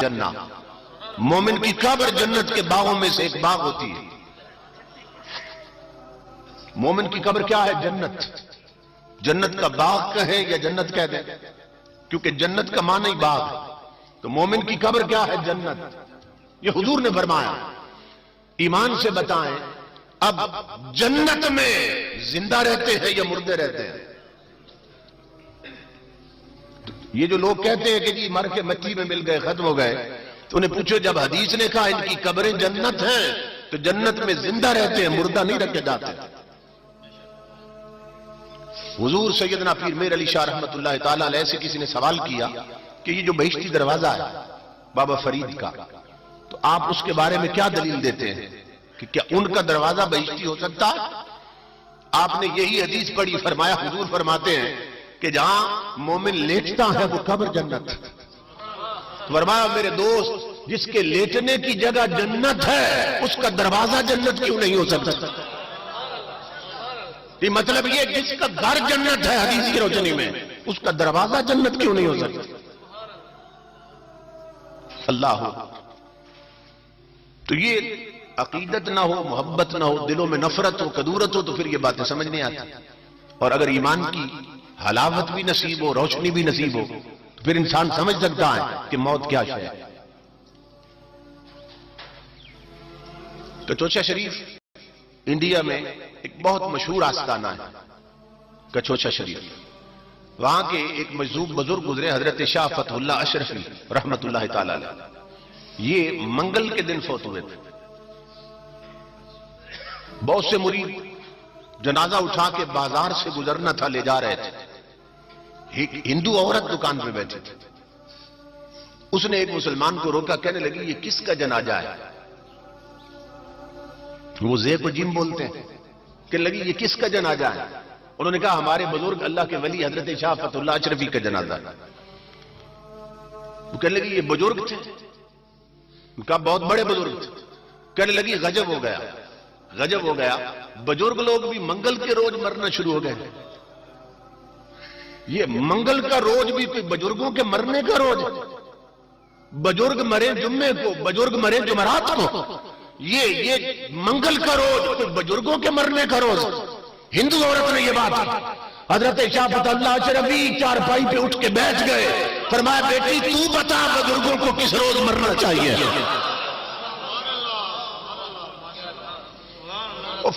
जन्ना, मोमिन की कब्र जन्नत के बागों में से एक बाग होती है। मोमिन की कब्र क्या है? जन्नत। जन्नत का बाग कहें या जन्नत कह दें, क्योंकि जन्नत का माना ही बाग है। तो मोमिन की कब्र क्या है? जन्नत। ये हुजूर ने फरमाया। ईमान से बताएं, अब जन्नत में जिंदा रहते हैं या मुर्दे रहते हैं? ये जो लोग कहते हैं कि जी मर के मट्टी में मिल गए, खत्म हो गए, तो उन्हें पूछो, जब हदीस ने कहा इनकी कब्रें जन्नत हैं, तो जन्नत में जिंदा रहते हैं, मुर्दा नहीं रखे जाते। हुजूर सैयदना पीर मेर अली शाह रहमतुल्लाह ताला अलैह से किसी ने सवाल किया कि ये जो बहिश्ती दरवाजा है बाबा फरीद का, तो आप उसके बारे में क्या दलील देते हैं कि क्या उनका दरवाजा बहिश्ती हो सकता है? आपने यही हदीस पढ़ी, फरमाया, हुजूर फरमाते हैं कि जहां मोमिन लेटता है वो कब्र जन्नत। फरमाया, मेरे दोस्त, जिसके लेटने की जगह जन्नत है उसका दरवाजा जन्नत क्यों नहीं हो सकता? ये मतलब ये जिसका घर जन्नत है हदीस की रोशनी में, उसका दरवाजा जन्नत क्यों नहीं हो सकता? अल्लाह हो। तो ये अकीदत ना हो, मोहब्बत ना हो, दिलों में नफरत हो, कदूरत हो, तो फिर ये बातें समझ नहीं आती। और अगर ईमान की हलावत भी नसीब हो, रोशनी भी नसीब हो, तो फिर इंसान समझ सकता है कि मौत क्या शय है। कचोचा शरीफ इंडिया में एक बहुत मशहूर आस्ताना है, कचोचा शरीफ। वहां के एक मजदूब बुजुर्ग गुजरे, हजरत शाह फतहुल्लाह अशरफी रहमतुल्लाह ताला अलैह। ये मंगल के दिन फौत हुए थे। बहुत से मुरीद जनाजा उठा के बाजार से गुजरना था, ले जा रहे थे। एक हिंदू औरत दुकान पे बैठी थी। उसने एक मुसलमान को रोका, कहने लगी, ये किसका जनाजा है? वो ज़े को जिम बोलते हैं। कहने लगी, ये किसका जनाजा है? उन्होंने कहा, हमारे बुजुर्ग अल्लाह के वली हजरत शाह फतहुल्लाह अशरफी का जनाजा है। वो कहने लगी, ये बुजुर्ग थे? कहा, बहुत बड़े बुजुर्ग थे। कहने लगी, गजब हो गया, गजब हो गया, बुजुर्ग लोग भी मंगल के रोज मरना शुरू हो गए। ये मंगल का रोज भी कोई बुजुर्गों के मरने का रोज? बुजुर्ग मरे जुम्मे को, बुजुर्ग मरे जुमरात को, ये मंगल का रोज कोई बुजुर्गों के मरने का रोज? हिंदू औरत ने ये बात की। हजरत शाह फतहुल्लाह अशरफी चारपाई पे उठ के बैठ गए, फरमाया, बेटी तू बता बुजुर्गों को किस रोज मरना चाहिए?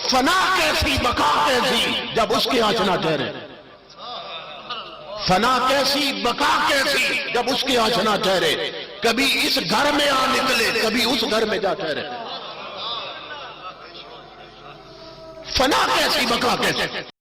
फना कैसी बका कैसी जब उसके आंचना ठहरे। फना कैसी बका कैसी जब उसके आंचना ठहरे। कभी इस घर में आ निकले, कभी उस घर में जा ठहरे। फना कैसी बका कैसी।